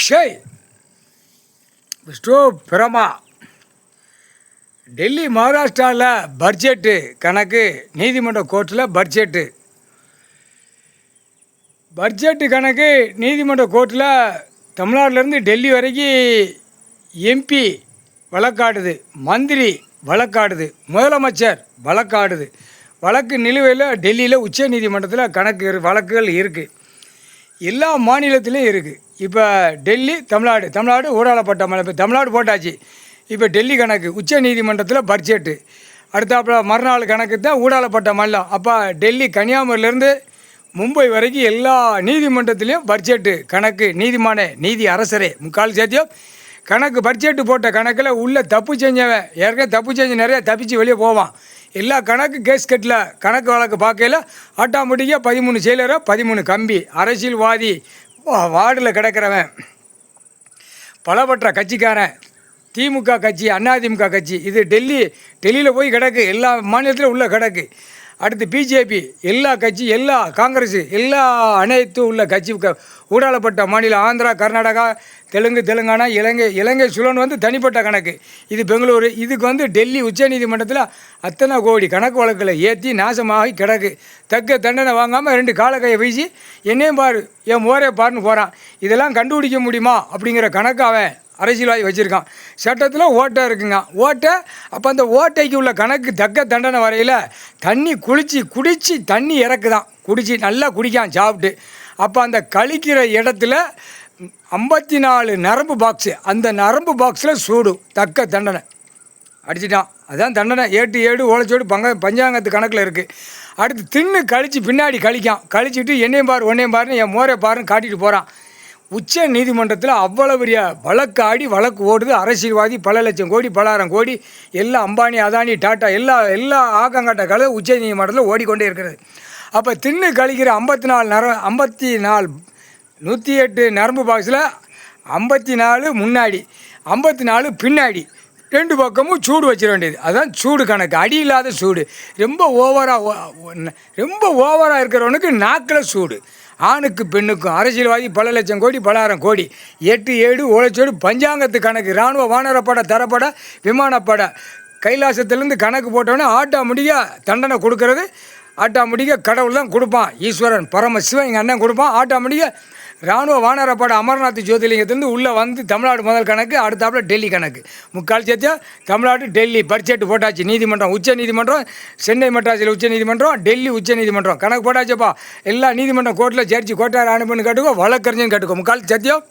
ஷேய் பிரமா டெல்லி மகாராஷ்டிராவில் பட்ஜெட்டு கணக்கு நீதிமன்ற கோர்ட்டில் பட்ஜெட்டு கணக்கு நீதிமன்ற கோர்ட்டில் தமிழ்நாட்டிலேருந்து டெல்லி வரைக்கும் எம்பி வழக்காடுது, மந்திரி வழக்காடுது, முதலமைச்சர் வழக்காடுது. வழக்கு நிலுவையில் டெல்லியில் உச்ச நீதிமன்றத்தில் வழக்குகள் இருக்குது. எல்லா மாநிலத்திலையும் இருக்குது. இப்போ டெல்லி தமிழ்நாடு ஊடாலப்பட்ட மலை. இப்போ தமிழ்நாடு போட்டாச்சு. இப்போ டெல்லி கணக்கு உச்ச நீதிமன்றத்தில் பட்ஜெட்டு. அடுத்தாப்புல மறுநாள் கணக்கு தான் ஊடாலப்பட்ட மல்லம். அப்போ டெல்லி கன்னியாகுமரியிலேருந்து மும்பை வரைக்கும் எல்லா நீதிமன்றத்துலேயும் பட்ஜெட்டு கணக்கு. நீதி அரசரே முக்கால் சேர்த்தியும் கணக்கு பட்ஜெட்டு போட்ட கணக்கில் உள்ள தப்பு செஞ்சவன் ஏற்கனவே தப்பு செஞ்சு நிறையா தப்பிச்சு வெளியே போவான். எல்லா கணக்கு கேஸ் கட்டில் கணக்கு வழக்கு பார்க்கையில் ஆட்டோமேட்டிக்காக 13 செயலரோ 13 கம்பி அரசியல்வாதி வார்டில் கிடக்கிறவன் பலபற்ற கட்சிக்காரன் திமுக கட்சி அதிமுக கட்சி இது டெல்லியில் போய் கிடக்கு. எல்லா மாநிலத்திலும் உள்ள கிடக்கு. அடுத்து பிஜேபி எல்லா கட்சி எல்லா காங்கிரஸ் எல்லா அனைத்து உள்ள கட்சி ஊடாலப்பட்ட மாநிலம் ஆந்திரா கர்நாடகா தெலுங்கானா இலங்கை சுழன் தனிப்பட்ட கணக்கு. இது பெங்களூரு. இதுக்கு டெல்லி உச்சநீதிமன்றத்தில் அத்தனை கோடி கணக்கு வழக்கில் ஏற்றி நாசமாகி கிடக்கு. தக்க தண்டனை வாங்காமல் 2 காலக்கையை வீசி என்னையும் பாரு என் மோரே பாருன்னு போகிறான். இதெல்லாம் கண்டுபிடிக்க முடியுமா அப்படிங்கிற கணக்கு அவன் அரசியல்வாதி வச்சுருக்கான். சட்டத்தில் ஓட்டை இருக்குங்க. ஓட்டை அப்போ அந்த ஓட்டைக்கு உள்ள கணக்கு தக்க தண்டனை வரையில் தண்ணி குடித்து தண்ணி இறக்குதான். நல்லா குடிக்கான் சாப்பிட்டு. அப்போ அந்த கழிக்கிற இடத்துல 54 நரம்பு பாக்ஸு. அந்த நரம்பு பாக்ஸில் சூடு தக்க தண்டனை அடிச்சிட்டான். அதுதான் தண்டனை. 7 ஓலைச்சோடு பஞ்சாங்கத்து கணக்கில் இருக்குது. அடுத்து தின்னு கழித்து பின்னாடி கழிச்சிட்டு என்னையும் ஒன்றையும் பாருன்னு என் மோரை பாருன்னு காட்டிட்டு போகிறான். உச்ச நீதிமன்றத்தில் அவ்வளோ பெரிய வழக்கு ஓடுது. அரசியல்வாதி பல லட்சம் கோடி பலாயிரம் கோடி எல்லாம் அம்பானி அதானி டாட்டா எல்லா ஆக்கங்காட்ட கலை உச்ச நீதிமன்றத்தில் ஓடிக்கொண்டே இருக்கிறது. அப்போ தின்னு கழிக்கிற 54 108 நரம்பு பாக்ஸில் 54 முன்னாடி 54 பின்னாடி 2 பக்கமும் சூடு வச்சிட வேண்டியது. அதுதான் சூடு கணக்கு. அடி இல்லாத சூடு. ரொம்ப ஓவராக இருக்கிறவனுக்கு நாக்கில் சூடு. ஆணுக்கு பெண்ணுக்கும் அரசியல்வாதி பல லட்சம் கோடி பலாயிரம் கோடி 8 ஓலைச்சோடு பஞ்சாங்கத்து கணக்கு. இராணுவ வானரப்படை தரப்பட விமானப்படை கைலாசத்துலேருந்து கணக்கு போட்டோன்னே ஆட்டோமேட்டிக்காக தண்டனை கொடுக்கறது. ஆட்டோமேட்டிக்காக கடவுள் தான் கொடுப்பான். ஈஸ்வரன் பரமசிவன் எங்கள் அண்ணன் கொடுப்பான். ஆட்டோமேட்டிக்காக இராணுவ வானரப்படை அமர்நாத் ஜோதிலிங்கத்துலேருந்து உள்ளே தமிழ்நாடு முதல் கணக்கு. அடுத்தாப்புல டெல்லி கணக்கு. முக்கால் சேர்த்தியா தமிழ்நாடு டெல்லி பட்ஜெட்டு போட்டாச்சு. நீதிமன்றம் உச்ச நீதிமன்றம் சென்னை மெட்ராஸில் உச்ச நீதிமன்றம் டெல்லி உச்ச நீதிமன்றம் கணக்கு போட்டாச்சுப்பா. எல்லா நீதிமன்றம் கோர்ட்டில் ஜட்ஜி கோட்டார் அனுப்புன்னு கேட்டுக்கோ, வழக்கறிஞன்னு கேட்டுக்கோ. முக்கால் சத்தியம்.